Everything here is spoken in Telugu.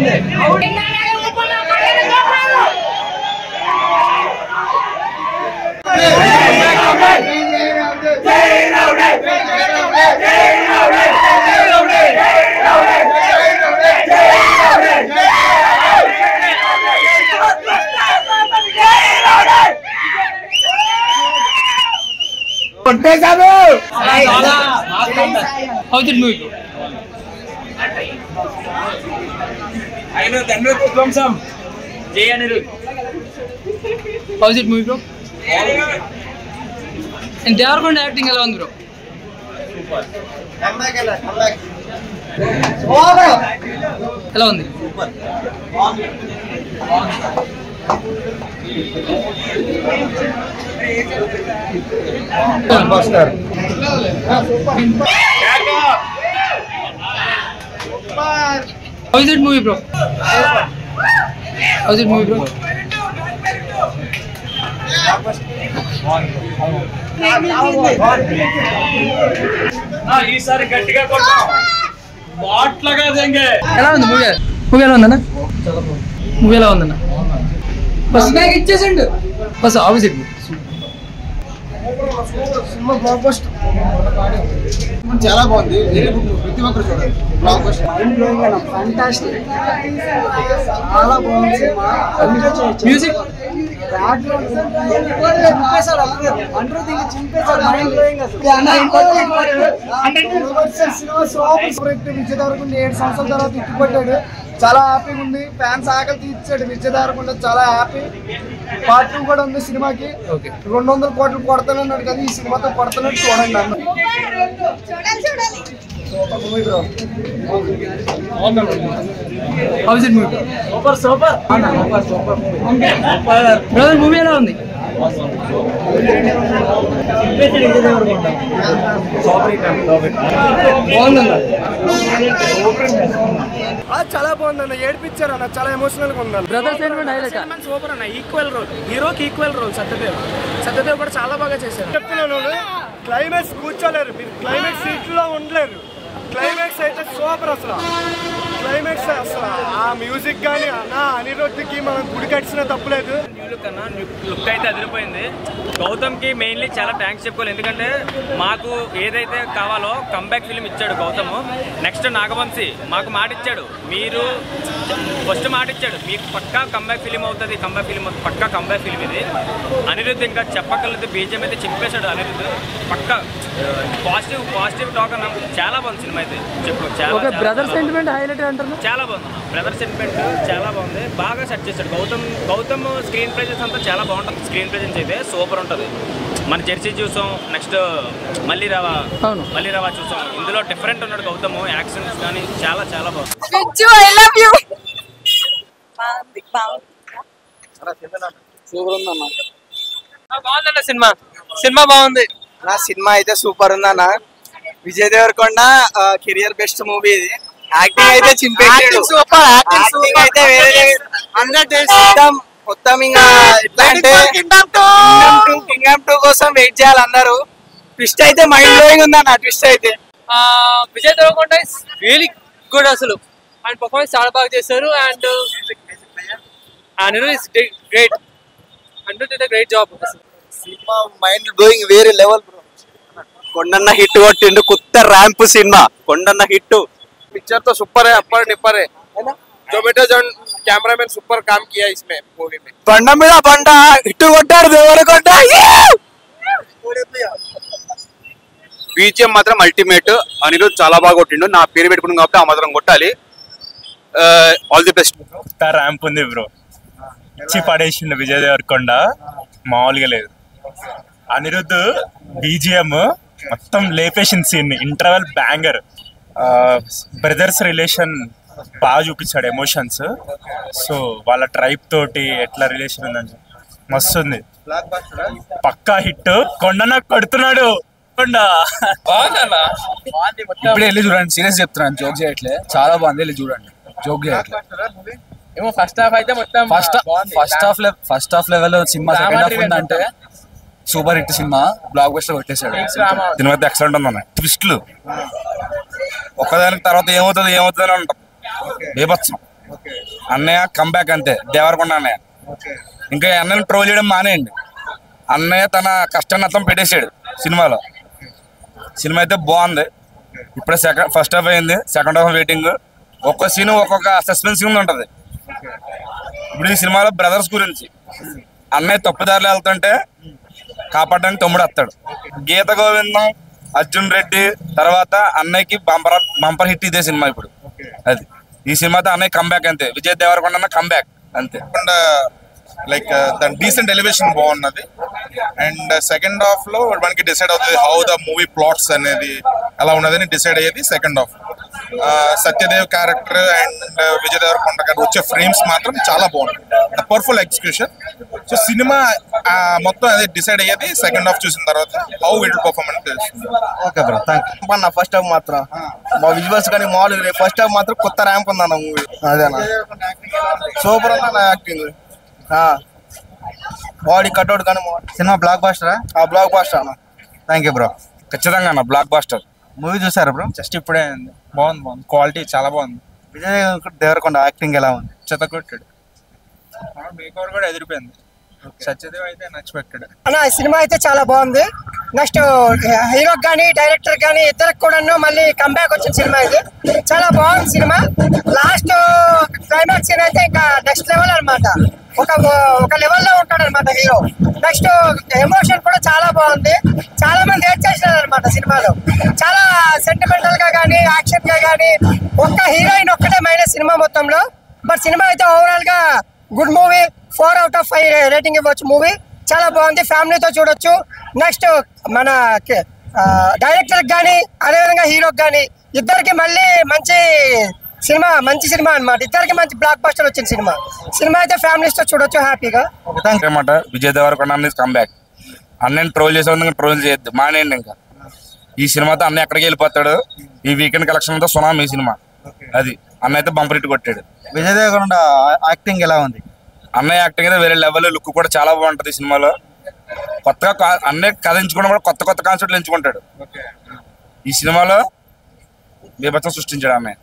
How did movie go? I know Tanru from some Jay Anirudh. How did movie bro? And they are going to acting alone bro. Super. Come back. Hello on there. Buster. How is that movie bro? How is that movie bro? ये सारे गट्टी का कोटा बाट लगा देंगे ఎలా ఉంది మూవీ ఎలా ఉందన్న మూవీ ఎలా ఉందన్న బస్ బ్యాగ్ ఇచ్చేసిండు బస్ ఆపోజిట్ సినిమా బ్లాక్ బస్టర్ చాలా బాగుంది వెరీ గుడ్ ప్రతి ఒక్కరు చూడండి బ్లాక్ బస్టర్ మైండ్ బ్లోయింగ్ అన్న ఫ్యాంటాస్టిక్ చాలా బాగుంది సినిమా మ్యూజిక్ బ్యాక్గ్రౌండ్ చింపేశాడు అందరూ దీన్ని చింపేశాడు మైండ్ బ్లోయింగ్ అసలు సినిమా సూపర్ హిట్ విజయదారుకుండా 7 సంవత్సరాల తర్వాత ఇట్టుకొట్టాడు చాలా హ్యాపీగా ఉంది ఫ్యాన్స్ ఆకలి తీర్చాడు విజయదారుకుండా చాలా హ్యాపీ పార్ట్ 2 కూడా ఉంది సినిమాకి 200 కోట్లు కొడతానన్నాడు కదా ఈ సినిమాతో కొడతానట్టు చూడండి అన్న బ్రదర్ మూవీ ఎలా ఉంది చాలా బాగుందన్న ఏడిపించారు అన్న చాలా ఎమోషనల్ గా ఉంది బ్రదర్ సెంటిమెంట్ హైలైట్ సూపర్ అన్న ఈక్వల్ రోల్ హీరోకి ఈక్వల్ రోల్ సత్యదేవ్ కూడా చాలా బాగా చేశారు. చెప్తున్నాను క్లైమాక్స్ కూర్చోలేరు మీరు క్లైమాక్స్ సీట్ లో ఉండలేరు క్లైమాక్స్ అయితే సూపర్ అసలు క్లైమాక్స్ అసలు ఆ మ్యూజిక్ కానీ అన్న అనిరుద్ధికి మనం గుడి కట్టిన తప్పులేదు. లుక్ అయితే అదిరిపోయింది. గౌతమ్ కి మెయిన్లీ చాలా థ్యాంక్స్ చెప్పుకోవాలి ఎందుకంటే మాకు ఏదైతే కావాలో కంబ్యాక్ ఫిలిం ఇచ్చాడు గౌతమ్. నెక్స్ట్ నాగవంశీ మాకు మాట ఇచ్చాడు మీరు ఫస్ట్ మాట ఇచ్చాడు మీకు పక్కా కంబ్యాక్ ఫిలిం అవుతుంది పక్కా కంబ్యాక్ ఫిలిం ఇది. అనిరుద్ధ్ ఇంకా చెప్పగలదు బీజం అయితే చింపేశాడు అనిరుద్ధ్ పక్కా పాజిటివ్ టాక్ అన్న చాలా బాగుంది సినిమా అయితే చెప్పు బ్రదర్ సెంటిమెంట్ హైలైట్ అంటారు చాలా బాగుంది. బ్రదర్ సెంటిమెంట్ చాలా బాగుంది బాగా సెట్ చేశాడు గౌతమ్ స్క్రీన్ ప్రెజెన్స్ అంతా చాలా బాగుంటుంది. స్క్రీన్ ప్రెజెన్స్ అయితే సూపర్ ఉంటుంది. మన జెర్సీ చూసాం నెక్స్ట్ మళ్ళీ రావా చూసాం ఇందులో డిఫరెంట్ ఉన్నాడు గౌతమ్ యాక్షన్స్ కానీ చాలా చాలా బాగుంది. బాగుందన్న సినిమా బాగుంది. నా సినిమా అయితే సూపర్ ఉందన్న Vijay Deverakonda career best movie ఇది. యాక్టింగ్ అయితే చింపేశాడు యాక్టింగ్ అయితే వేరే మొత్తం ఇంకా ఎట్లా అంటే కింగ్డమ్ 2 కోసం వెయిట్ చేయాలి అందరూ. ట్విస్ట్ అయితే మైండ్ బ్లోయింగ్ ఉందన్న ట్విస్ట్ అయితే. Vijay Deverakonda is really good అసలు అండ్ పర్ఫార్మెన్స్ చాలా బాగా చేశారు and Anirudh is great great job. Cinema mind blowing వేరే లెవెల్ బ్రో. కొండన్న హిట్ కొట్టిండు కొత్త ramp cinema Kondanna hit picture तो सुपर है अपर निपर है ना जो बेटा जन कैमरामैन सुपर काम किया इसमें मूवी में బండ మీద బండ హిట్ కొట్టాడు దేవరకొండ. బీజిఎం మాత్రం అల్టిమేట్ అనిరుద్ధ్ చాలా బాగా కొట్టిండు నా పేరు పెట్టుకున్నాం కాబట్టి ఆ మాత్రం కొట్టాలి. All the best. ర్యాంప్ ఉంది బ్రో ఇచ్చి పడేసిండు విజయ్ దేవరకొండ మామూలుగా లేదు. అనిరుద్ధ్ బీజిఎం మొత్తం లేపేసింది scene interval banger. Brothers relation బాగా చూపించాడు ఎమోషన్స్. సో వాళ్ళ ట్రైబ్ తోటి ఎట్లా రిలేషన్ ఉందని మస్తు ఉంది పక్కా హిట్. కొండన కొడుతున్నాడు కొండ ఇప్పుడు వెళ్ళి చూడండి సీరియస్ చెప్తున్నాను జోక్ చేయట్లే చాలా బాగుంది వెళ్ళి చూడండి జోక్ చేయట్లే ఏమో ఫస్ట్ హాఫ్ అయితే మొత్తం ఫస్ట్ హాఫ్ లెవెల్ సినిమా సెకండ్ హాఫ్ ఉందంటే సూపర్ హిట్ సినిమా బ్లాక్ బస్టర్ కొట్టేశాడు. సినిమా అయితే ఎక్సలెంట్ ఉందన్న ట్విస్ట్లు ఒక్కదానికి తర్వాత ఏమవుతుంది అని అంటాం బేబత్సం అన్నయ్య కంబ్యాక్ అంతే, దేవరకొండ అన్నయ్య. ఇంకా అన్నయ్యని ట్రోల్ చేయడం మానేయండి. అన్నయ్య తన కష్టాన్ని అర్థం పెట్టేశాడు సినిమాలో. సినిమా అయితే బాగుంది. ఇప్పుడే ఫస్ట్ హాఫ్ అయింది, సెకండ్ హాఫ్ వెయిటింగ్. ఒక్కొక్క సీన్ ఒక్కొక్క సస్పెన్స్ ఉంటుంది. ఇప్పుడు ఈ సినిమాలో బ్రదర్స్ గురించి, అన్నయ్య తప్పుదారులు వెళ్తుంటే కాపాడడానికి తమ్ముడు వస్తాడు. గీత గోవిందం, అర్జున్ రెడ్డి తర్వాత అన్నయ్యకి బంపర్ హిట్ ఇదే సినిమా ఇప్పుడు. అది ఈ సినిమాతో అన్నయ్య కంబ్యాక్ అంతే, విజయ్ దేవరకొండ కంబ్యాక్ అంతే. లైక్ దాని డీసెంట్ ఎలివేషన్ బాగున్నది. అండ్ సెకండ్ హాఫ్ లో మనకి డిసైడ్ అవుతుంది హౌ ద మూవీ ప్లాట్స్ అనేది ఎలా ఉన్నదని డిసైడ్ అయ్యేది second half. Satyadev character and Vijay Deverakonda గారు వచ్చే ఫ్రేమ్స్ మాత్రం చాలా బాగుంది, పర్ఫెక్ట్ ఎగ్జిక్యూషన్. సో సినిమా మొత్తం అదే డిసైడ్ అయ్యేది సెకండ్ హాఫ్ చూసిన తర్వాత హౌ ఇట్ పర్ఫార్మెన్స్ తెలుస్తుంది. ఓకే బ్రో, థ్యాంక్ యూ అన్న. ఫస్ట్ హాఫ్ మాత్రం మా విజువల్స్ కానీ మామూలుగా ఫస్ట్ హాఫ్ మాత్రం కొత్త ర్యాంప్ ఉందన్న మూవీ. అదేనా సూపర్ అన్న నా యాక్టింగ్, బాడీ కట్అవుట్ కానీ సినిమా బ్లాక్ బాస్టరా? బ్లాక్ బాస్టర్ అన్న. Thank you bro. ఖచ్చితంగా అన్న బ్లాక్ బాస్టర్. మూవీ చూసారా బ్రో? జస్ట్ ఇప్పుడే బాగుంది, క్వాలిటీ చాలా బాగుంది. విజయ్ దేవరకొండ యాక్టింగ్ ఎలా ఉంది? చెత్తకొట్టాడు, మేకవర్ కూడా ఎదిరిపోయింది. సత్యదేవ్ అయితే అన్ఎక్స్పెక్టెడ్ అన్న. సినిమా అయితే చాలా బాగుంది. నెక్స్ట్ హీరోకి కానీ డైరెక్టర్ కానీ ఇద్దరికి కూడా మళ్ళీ కంబ్యాక్ వచ్చిన సినిమా ఇది. చాలా బాగుంది సినిమా. లాస్ట్ క్లైమాక్స్ సీన్ అయితే ఇంకా నెక్స్ట్ లెవెల్ అనమాట. ఒక లెవెల్లో ఉంటాడు అనమాట హీరో. నెక్స్ట్ ఎమోషన్ కూడా చాలా బాగుంది. చాలా మంది ఏడ్ చేసినారు అనమాట సినిమాలో. చాలా సెంటిమెంటల్ గా కానీ యాక్షన్ గా కానీ ఒక్క హీరోయిన్ ఒక్కటే మైనస్ సినిమా మొత్తంలో. బట్ సినిమా అయితే ఓవరాల్ గా గుడ్ మూవీ. 4/5 రేటింగ్ ఇవ్వచ్చు. మూవీ చాలా బాగుంది, ఫ్యామిలీతో చూడొచ్చు. నెక్స్ట్ మన డైరెక్టర్ కానీ అదేవిధంగా హీరోకి కానీ ఇద్దరికి మళ్ళీ మంచి సినిమా అన్నమాట. ఇద్దరికి మంచి బ్లాక్ బస్టర్ వచ్చిన సినిమా అయితే ఫ్యామిలీస్ తో చూడొచ్చు హ్యాపీగా. అనమాట విజయ్ దేవరకొండ కంబ్యాక్. అన్నయ్యని ట్రోల్ చేసే ట్రోల్ చేయొద్దు, మానేయండి. ఇంకా ఈ సినిమాతో అన్నయ్య ఎక్కడికి వెళ్ళిపోతాడు. ఈ వీకెండ్ కలెక్షన్ తో సునామీ ఈ సినిమా. అది అన్నయ్య అయితే బంపర్ హిట్ కొట్టాడు. విజయ్ దేవరకొండ యాక్టింగ్ ఎలా ఉంది? అన్నయ్య యాక్టింగ్ అయితే వేరే లెవెల్, లుక్ కూడా చాలా బాగుంటది సినిమాలో. కొత్తగా అన్నయ్య కథ ఎంచుకోవడం కూడా కొత్త కాన్సెప్ట్లు ఎంచుకుంటాడు. ఈ సినిమాలో బీభత్సం సృష్టించాడు అన్నయ్య.